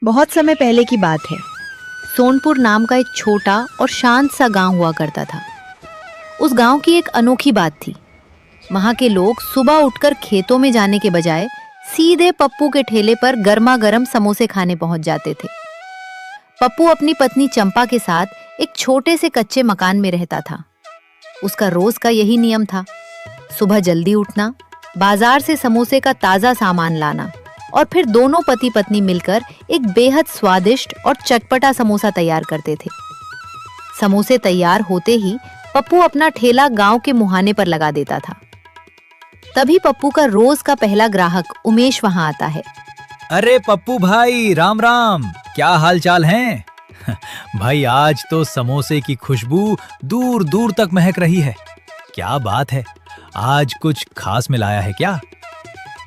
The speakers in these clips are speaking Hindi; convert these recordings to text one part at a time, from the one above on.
बहुत समय पहले की बात है। सोनपुर नाम का एक छोटा और शांत सा गांव हुआ करता था। उस गांव की एक अनोखी बात थी। वहां के लोग सुबह उठकर खेतों में जाने के बजाय सीधे पप्पू के ठेले पर गर्मा गर्म समोसे खाने पहुंच जाते थे। पप्पू अपनी पत्नी चंपा के साथ एक छोटे से कच्चे मकान में रहता था। उसका रोज का यही नियम था, सुबह जल्दी उठना, बाजार से समोसे का ताजा सामान लाना और फिर दोनों पति पत्नी मिलकर एक बेहद स्वादिष्ट और चटपटा समोसा तैयार करते थे। समोसे तैयार होते ही पप्पू अपना ठेला गांव के मुहाने पर लगा देता था। तभी पप्पू का रोज का पहला ग्राहक उमेश वहां आता है। अरे पप्पू भाई, राम राम, क्या हाल चाल हैं? भाई आज तो समोसे की खुशबू दूर दूर तक महक रही है। क्या बात है, आज कुछ खास मिलाया है क्या?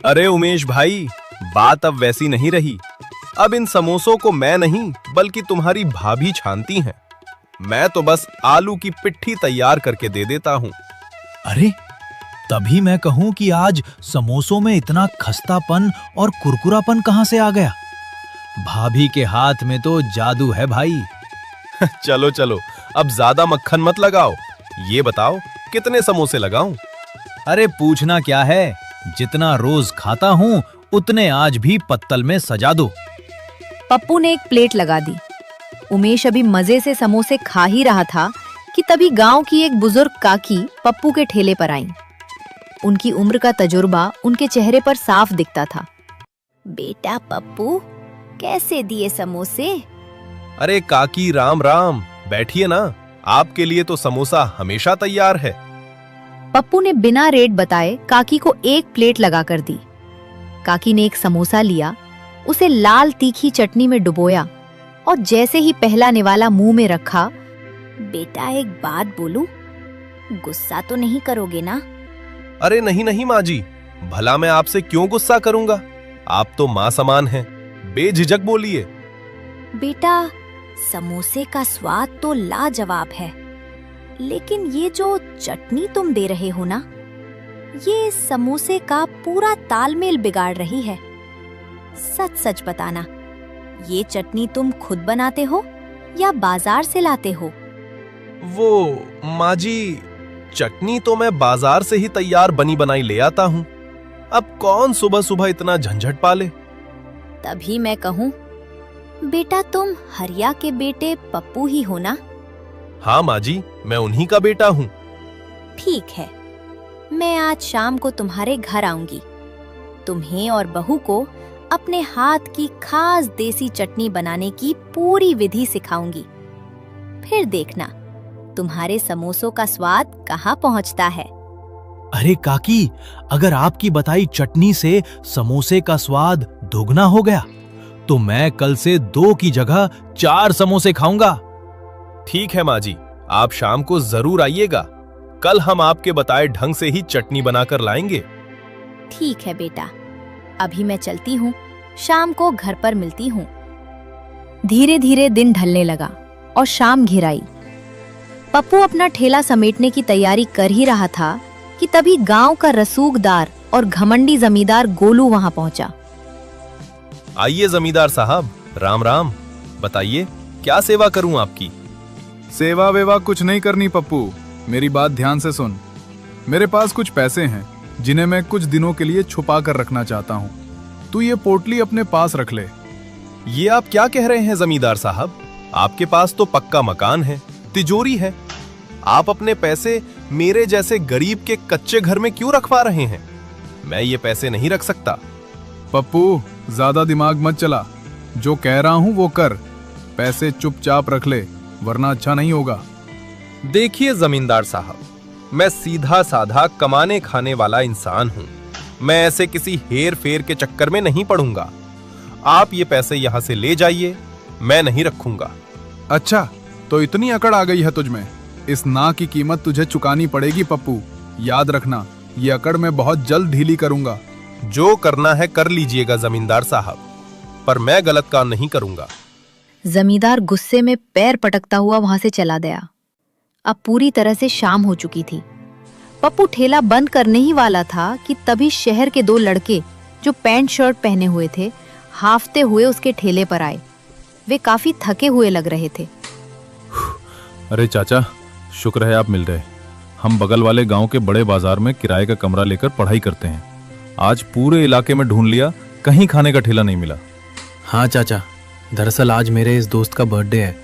अरे उमेश भाई, बात अब वैसी नहीं रही। अब इन समोसों को मैं नहीं बल्कि तुम्हारी भाभी छानती हैं। मैं तो बस आलू की पिट्ठी तैयार करके दे देता हूँ। अरे तभी मैं कहूँ कि आज समोसों में इतना खस्तापन और कुरकुरापन कहाँ से आ गया? भाभी के हाथ में तो जादू है भाई। चलो चलो, अब ज्यादा मक्खन मत लगाओ। ये बताओ कितने समोसे लगाऊं? अरे पूछना क्या है, जितना रोज खाता हूँ उतने आज भी पत्तल में सजा दो। पप्पू ने एक प्लेट लगा दी। उमेश अभी मजे से समोसे खा ही रहा था कि तभी गांव की एक बुजुर्ग काकी पप्पू के ठेले पर आई। उनकी उम्र का तजुर्बा उनके चेहरे पर साफ दिखता था। बेटा पप्पू, कैसे दिए समोसे? अरे काकी, राम राम, बैठिए ना। आपके लिए तो समोसा हमेशा तैयार है। पप्पू ने बिना रेट बताए काकी को एक प्लेट लगाकर दी। काकी ने एक समोसा लिया, उसे लाल तीखी चटनी में डुबोया और जैसे ही पहला निवाला मुंह में रखा, बेटा एक बात बोलूं, गुस्सा तो नहीं करोगे ना? अरे नहीं नहीं माँ जी, भला मैं आपसे क्यों गुस्सा करूंगा? आप तो माँ समान हैं, बेझिझक बोलिए। बेटा समोसे का स्वाद तो लाजवाब है, लेकिन ये जो चटनी तुम दे रहे हो ना, ये समोसे का पूरा तालमेल बिगाड़ रही है। सच सच बताना, ये चटनी तुम खुद बनाते हो या बाजार से लाते हो? वो माँ जी, चटनी तो मैं बाजार से ही तैयार बनी बनाई ले आता हूँ। अब कौन सुबह सुबह इतना झंझट पाले। तभी मैं कहूँ, बेटा तुम हरिया के बेटे पप्पू ही हो ना? हाँ माँ जी, मैं उन्हीं का बेटा हूँ। ठीक है, मैं आज शाम को तुम्हारे घर आऊंगी। तुम्हें और बहू को अपने हाथ की खास देसी चटनी बनाने की पूरी विधि सिखाऊंगी। फिर देखना तुम्हारे समोसों का स्वाद कहाँ पहुँचता है। अरे काकी, अगर आपकी बताई चटनी से समोसे का स्वाद दोगुना हो गया तो मैं कल से 2 की जगह 4 समोसे खाऊंगा। ठीक है माँ जी, आप शाम को जरूर आइएगा। कल हम आपके बताए ढंग से ही चटनी बनाकर लाएंगे। ठीक है बेटा, अभी मैं चलती हूँ, शाम को घर पर मिलती हूँ। धीरे धीरे दिन ढलने लगा और शाम घिर आई। पप्पू अपना ठेला समेटने की तैयारी कर ही रहा था कि तभी गांव का रसूखदार और घमंडी जमींदार गोलू वहां पहुंचा। आइए जमींदार साहब, राम राम। बताइए क्या सेवा करूं आपकी? सेवा वेवा कुछ नहीं करनी पप्पू, मेरी बात ध्यान से सुन। मेरे पास कुछ पैसे हैं जिन्हें मैं कुछ दिनों के लिए छुपा कर रखना चाहता हूँ। तू ये पोटली अपने पास रख ले। ये आप क्या कह रहे हैं जमींदार साहब? आपके पास तो पक्का मकान है, तिजोरी है। आप अपने पैसे मेरे जैसे गरीब के कच्चे घर में क्यों रखवा रहे हैं? मैं ये पैसे नहीं रख सकता। पप्पू ज्यादा दिमाग मत चला, जो कह रहा हूँ वो कर। पैसे चुपचाप रख ले, वरना अच्छा नहीं होगा। देखिए जमींदार साहब, मैं सीधा साधा कमाने खाने वाला इंसान हूँ। मैं ऐसे किसी हेर फेर के चक्कर में नहीं पड़ूंगा। आप ये पैसे यहाँ से ले जाइए, मैं नहीं रखूंगा। अच्छा, तो इतनी अकड़ आ गई है तुझमें? इस ना की कीमत तुझे चुकानी पड़ेगी पप्पू। याद रखना, ये अकड़ मैं बहुत जल्द ढीली करूंगा। जो करना है कर लीजिएगा जमींदार साहब, पर मैं गलत काम नहीं करूंगा। जमींदार गुस्से में पैर पटकता हुआ वहां से चला गया। अब पूरी तरह से शाम हो चुकी थी। पप्पू ठेला बंद करने ही वाला था कि तभी शहर के 2 लड़के जो पैंट शर्ट पहने हुए थे, हाफते हुए उसके ठेले पर आए वे काफी थके हुए लग रहे थे। अरे चाचा, शुक्र है आप मिल रहे। हम बगल वाले गांव के बड़े बाजार में किराए का कमरा लेकर पढ़ाई करते हैं। आज पूरे इलाके में ढूंढ लिया, कहीं खाने का ठेला नहीं मिला। हाँ चाचा, दरअसल आज मेरे इस दोस्त का बर्थडे है,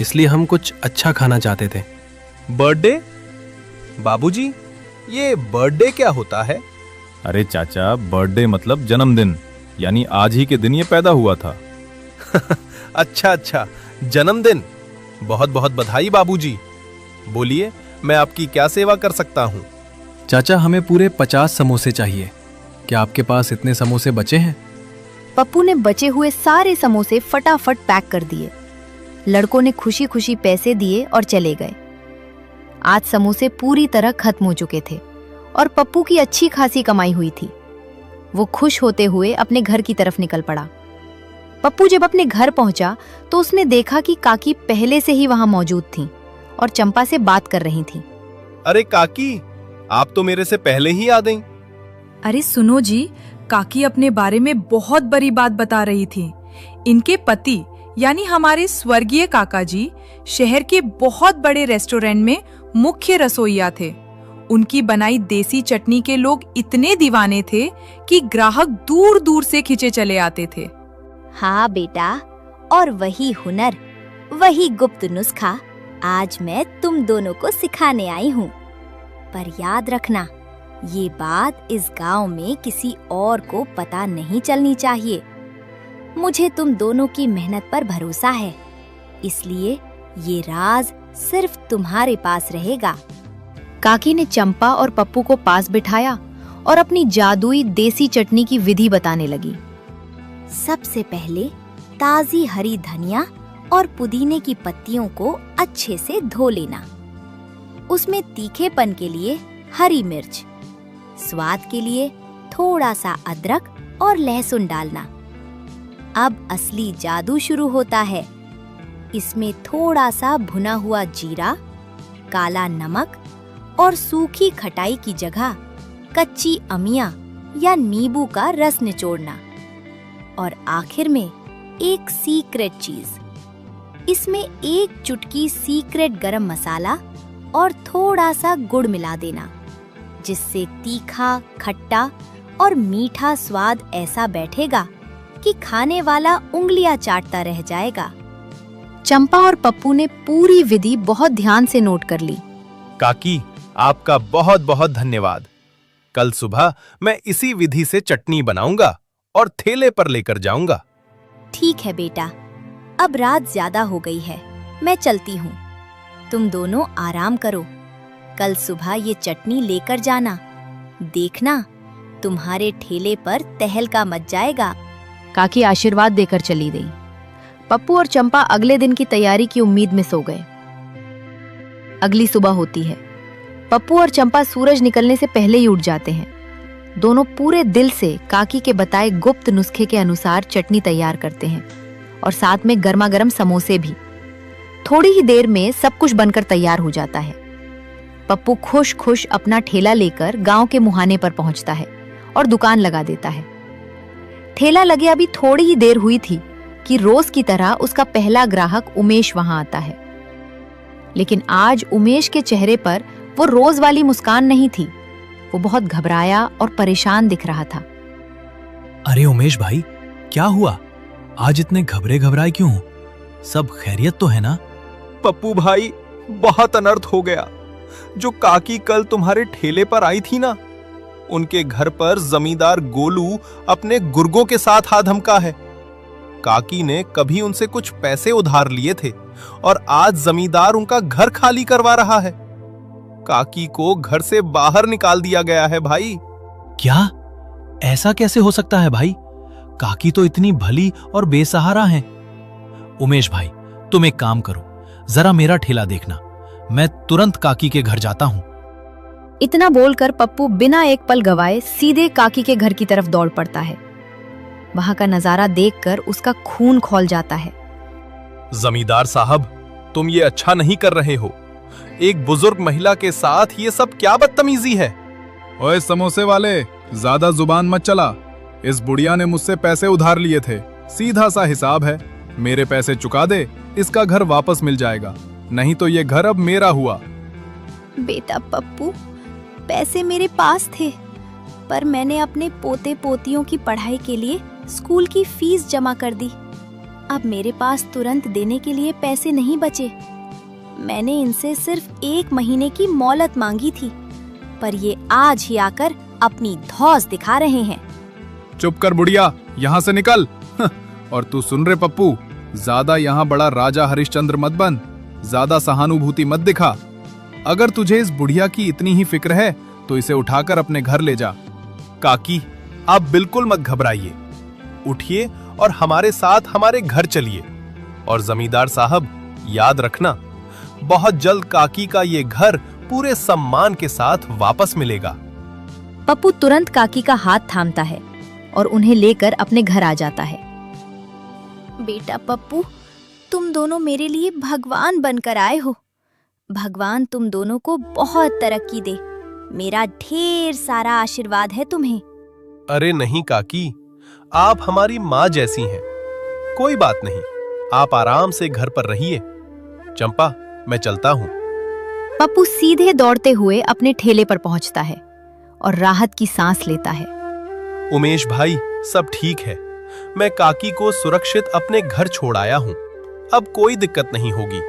इसलिए हम कुछ अच्छा खाना चाहते थे। बर्थडे? बाबूजी, ये बर्थडे क्या होता है? अरे चाचा, बर्थडे मतलब जन्मदिन, यानी आज ही के दिन ये पैदा हुआ था। अच्छा, जन्मदिन। बहुत बहुत बधाई बाबूजी। बोलिए, मैं आपकी क्या सेवा कर सकता हूँ? चाचा, हमें पूरे 50 समोसे चाहिए। क्या आपके पास इतने समोसे बचे हैं? पप्पू ने बचे हुए सारे समोसे फटाफट पैक कर दिए। लड़कों ने खुशी खुशी पैसे दिए और चले गए। आज समोसे पूरी तरह खत्म हो चुके थे और पप्पू की अच्छी खासी कमाई हुई थी। वो खुश होते हुए अपने घर की तरफ निकल पड़ा। पप्पू जब अपने घर पहुंचा तो उसने देखा कि काकी पहले से ही वहां मौजूद थीं और चंपा से बात कर रही थीं। अरे काकी, आप तो मेरे से पहले ही आ गईं। अरे सुनो जी, काकी अपने बारे में बहुत बड़ी बात बता रही थी। इनके पति यानी हमारे स्वर्गीय काका जी शहर के बहुत बड़े रेस्टोरेंट में मुख्य रसोइया थे। उनकी बनाई देसी चटनी के लोग इतने दीवाने थे कि ग्राहक दूर दूर से खिंचे चले आते थे। हाँ बेटा, और वही हुनर, वही गुप्त नुस्खा आज मैं तुम दोनों को सिखाने आई हूँ। पर याद रखना, ये बात इस गांव में किसी और को पता नहीं चलनी चाहिए। मुझे तुम दोनों की मेहनत पर भरोसा है, इसलिए ये राज सिर्फ तुम्हारे पास रहेगा। काकी ने चंपा और पप्पू को पास बिठाया और अपनी जादुई देसी चटनी की विधि बताने लगी। सबसे पहले ताजी हरी धनिया और पुदीने की पत्तियों को अच्छे से धो लेना। उसमें तीखेपन के लिए हरी मिर्च, स्वाद के लिए थोड़ा सा अदरक और लहसुन डालना। अब असली जादू शुरू होता है। इसमें थोड़ा सा भुना हुआ जीरा, काला नमक और सूखी खटाई की जगह कच्ची अमिया या नींबू का रस निचोड़ना। और आखिर में एक सीक्रेट चीज, इसमें एक चुटकी सीक्रेट गरम मसाला और थोड़ा सा गुड़ मिला देना, जिससे तीखा, खट्टा और मीठा स्वाद ऐसा बैठेगा कि खाने वाला उंगलियां चाटता रह जाएगा। चंपा और पप्पू ने पूरी विधि बहुत ध्यान से नोट कर ली। काकी, आपका बहुत बहुत धन्यवाद। कल सुबह मैं इसी विधि से चटनी बनाऊंगा और थैले पर लेकर जाऊंगा। ठीक है बेटा, अब रात ज्यादा हो गई है, मैं चलती हूँ। तुम दोनों आराम करो। कल सुबह ये चटनी लेकर जाना। देखना, तुम्हारे ठेले पर तहलका मच जाएगा। काकी आशीर्वाद देकर चली गई। पप्पू और चंपा अगले दिन की तैयारी की उम्मीद में सो गए। अगली सुबह होती है। पप्पू और चंपा सूरज निकलने से पहले ही उठ जाते हैं। दोनों पूरे दिल से काकी के बताए गुप्त नुस्खे के अनुसार चटनी तैयार करते हैं और साथ में गर्मा गर्म समोसे भी। थोड़ी ही देर में सब कुछ बनकर तैयार हो जाता है। पप्पू खुश खुश अपना ठेला लेकर गांव के मुहाने पर पहुंचता है और दुकान लगा देता है। ठेला लगे अभी थोड़ी ही देर हुई थी कि रोज की तरह उसका पहला ग्राहक उमेश वहां आता है। लेकिन आज उमेश के चेहरे पर वो रोज वाली मुस्कान नहीं थी। वो बहुत घबराया और परेशान दिख रहा था। अरे उमेश भाई, क्या हुआ? आज इतने घबरे घबराए क्यों? सब खैरियत तो है ना? पप्पू भाई, बहुत अनर्थ हो गया। जो काकी कल तुम्हारे ठेले पर आई थी ना, उनके घर पर जमींदार गोलू अपने गुर्गों के साथ आ धमका है। काकी ने कभी उनसे कुछ पैसे उधार लिए थे और आज जमींदार उनका घर खाली करवा रहा है। काकी को घर से बाहर निकाल दिया गया है भाई। क्या? ऐसा कैसे हो सकता है भाई? काकी तो इतनी भली और बेसहारा हैं। उमेश भाई, तुम एक काम करो, जरा मेरा ठेला देखना। मैं तुरंत काकी के घर जाता हूं। इतना बोलकर पप्पू बिना एक पल गवाए सीधे काकी के घर की तरफ दौड़ पड़ता है। वहां का नजारा देखकर उसका खून खौल जाता है। जमींदार साहब, तुम ये अच्छा नहीं कर रहे हो। एक बुजुर्ग महिला के साथ ये सब क्या बदतमीजी है? ओए समोसे वाले, ज्यादा जुबान मत चला। इस बुढ़िया ने मुझसे पैसे उधार लिए थे, सीधा सा हिसाब है। मेरे पैसे चुका दे, इसका घर वापस मिल जाएगा, नहीं तो ये घर अब मेरा हुआ। बेटा पप्पू, पैसे मेरे पास थे, पर मैंने अपने पोते पोतियों की पढ़ाई के लिए स्कूल की फीस जमा कर दी। अब मेरे पास तुरंत देने के लिए पैसे नहीं बचे। मैंने इनसे सिर्फ 1 महीने की मोहलत मांगी थी, पर ये आज ही आकर अपनी धौंस दिखा रहे हैं। चुप कर बुढ़िया, यहाँ से निकल। और तू सुन रे पप्पू, ज्यादा यहाँ बड़ा राजा हरिश्चंद्र मत बन, ज्यादा सहानुभूति मत दिखा। अगर तुझे इस बुढ़िया की इतनी ही फिक्र है तो इसे उठाकर अपने घर ले जा। काकी, आप बिल्कुल मत घबराइए, उठिए और हमारे साथ हमारे घर चलिए। और जमींदार साहब, याद रखना, बहुत जल्द काकी का ये घर पूरे सम्मान के साथ वापस मिलेगा। पप्पू तुरंत काकी का हाथ थामता है और उन्हें लेकर अपने घर आ जाता है। बेटा पप्पू, तुम दोनों मेरे लिए भगवान बनकर आए हो। भगवान तुम दोनों को बहुत तरक्की दे। मेरा ढेर सारा आशीर्वाद है तुम्हें। अरे नहीं काकी, आप हमारी माँ जैसी हैं। कोई बात नहीं, आप आराम से घर पर रहिए। चंपा, मैं चलता हूँ। पप्पू सीधे दौड़ते हुए अपने ठेले पर पहुंचता है और राहत की सांस लेता है। उमेश भाई, सब ठीक है। मैं काकी को सुरक्षित अपने घर छोड़ आया हूँ। अब कोई दिक्कत नहीं होगी।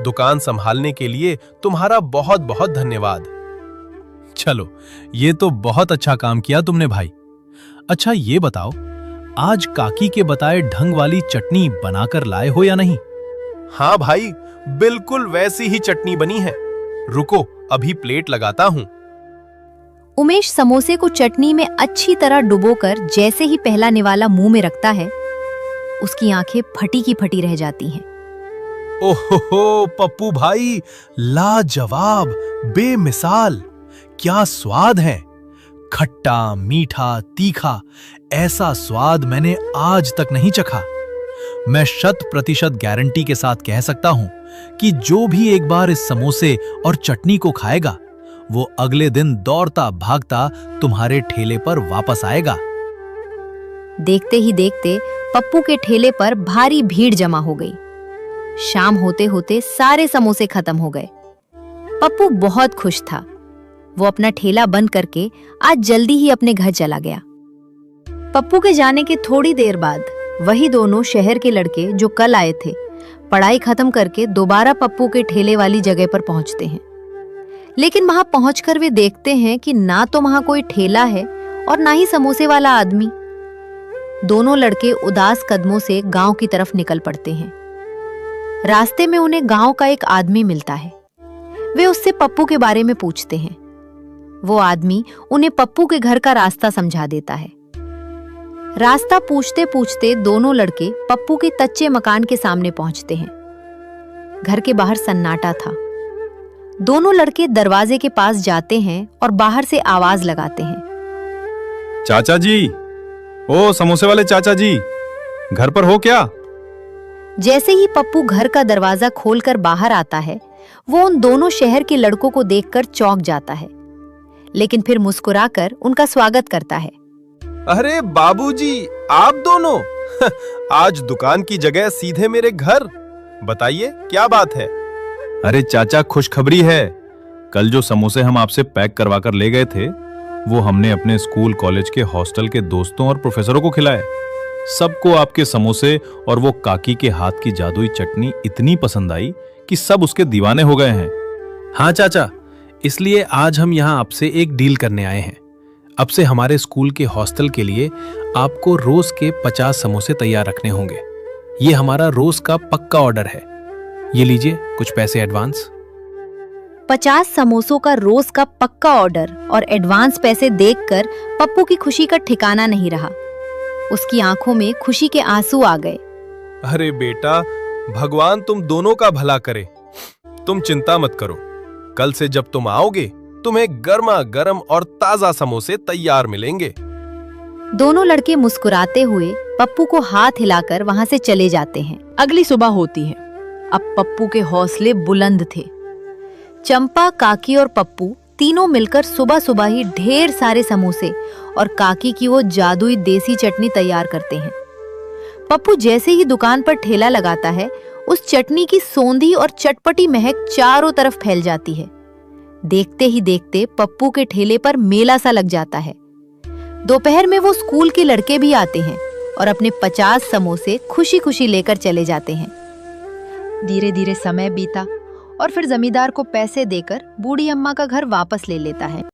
दुकान संभालने के लिए तुम्हारा बहुत बहुत धन्यवाद। चलो, ये तो बहुत अच्छा काम किया तुमने भाई। अच्छा ये बताओ, आज काकी के बताए ढंग वाली चटनी बनाकर लाए हो या नहीं? हाँ भाई, बिल्कुल वैसी ही चटनी बनी है। रुको, अभी प्लेट लगाता हूँ। उमेश समोसे को चटनी में अच्छी तरह डुबोकर जैसे ही पहला निवाला मुंह में रखता है, उसकी आंखें फटी की फटी रह जाती हैं। ओहो पप्पू भाई, लाजवाब, बेमिसाल, क्या स्वाद है। खट्टा, मीठा, तीखा, ऐसा स्वाद मैंने आज तक नहीं चखा। मैं 100% गारंटी के साथ कह सकता हूं कि जो भी एक बार इस समोसे और चटनी को खाएगा, वो अगले दिन दौड़ता भागता तुम्हारे ठेले पर वापस आएगा। देखते ही देखते पप्पू के ठेले पर भारी भीड़ जमा हो गई। शाम होते होते सारे समोसे खत्म हो गए। पप्पू बहुत खुश था। वो अपना ठेला बंद करके आज जल्दी ही अपने घर चला गया। पप्पू के जाने के थोड़ी देर बाद वही दोनों शहर के लड़के जो कल आए थे, पढ़ाई खत्म करके दोबारा पप्पू के ठेले वाली जगह पर पहुंचते हैं। लेकिन वहां पहुंचकर वे देखते हैं कि ना तो वहां कोई ठेला है और ना ही समोसे वाला आदमी। दोनों लड़के उदास कदमों से गांव की तरफ निकल पड़ते हैं। रास्ते में उन्हें गांव का एक आदमी मिलता है। वे उससे पप्पू के बारे में पूछते हैं। वो आदमी उन्हें पप्पू के घर का रास्ता समझा देता है। रास्ता पूछते पूछते दोनों लड़के पप्पू के कच्चे मकान के सामने पहुंचते हैं। घर के बाहर सन्नाटा था। दोनों लड़के दरवाजे के पास जाते हैं और बाहर से आवाज लगाते हैं। चाचा जी, ओ समोसे वाले चाचा जी, घर पर हो क्या? जैसे ही पप्पू घर का दरवाजा खोलकर बाहर आता है, वो उन दोनों शहर के लड़कों को देखकर चौंक जाता है, लेकिन फिर मुस्कुराकर उनका स्वागत करता है। अरे बाबूजी, आप दोनों आज दुकान की जगह सीधे मेरे घर। बताइए क्या बात है? अरे चाचा, खुशखबरी है। कल जो समोसे हम आपसे पैक करवा कर ले गए थे, वो हमने अपने स्कूल कॉलेज के हॉस्टल के दोस्तों और प्रोफेसरों को खिलाए। सबको आपके समोसे और वो काकी के हाथ की जादुई चटनी इतनी पसंद आई कि सब उसके दीवाने हो गए हैं। हाँ चाचा, इसलिए आज हम यहाँ आपसे एक डील करने आए हैं। अब से हमारे स्कूल के हॉस्टल के लिए आपको रोज के 50 समोसे तैयार रखने होंगे। ये हमारा रोज का पक्का ऑर्डर है। ये लीजिए कुछ पैसे एडवांस। 50 समोसों का रोज का पक्का ऑर्डर और एडवांस पैसे देखकर पप्पू की खुशी का ठिकाना नहीं रहा। उसकी आंखों में खुशी के आंसू आ गए। अरे बेटा, भगवान तुम दोनों का भला करे। तुम चिंता मत करो, कल से जब तुम आओगे तुम्हें गर्मा गर्म और ताजा समोसे तैयार मिलेंगे। दोनों लड़के मुस्कुराते हुए पप्पू को हाथ हिलाकर वहां से चले जाते हैं। अगली सुबह होती है। अब पप्पू के हौसले बुलंद थे। चंपा, काकी और पप्पू तीनों मिलकर सुबह सुबह ही ढेर सारे समोसे और काकी की वो जादुई देसी चटनी तैयार करते हैं। पप्पू जैसे ही दुकान पर ठेला लगाता है, उस चटनी की सौंधी और चटपटी महक चारों तरफ फैल जाती है। देखते ही देखते पप्पू के ठेले पर मेला सा लग जाता है। दोपहर में वो स्कूल के लड़के भी आते हैं और अपने 50 समोसे खुशी खुशी लेकर चले जाते हैं। धीरे धीरे समय बीता और फिर जमींदार को पैसे देकर बूढ़ी अम्मा का घर वापस ले लेता है।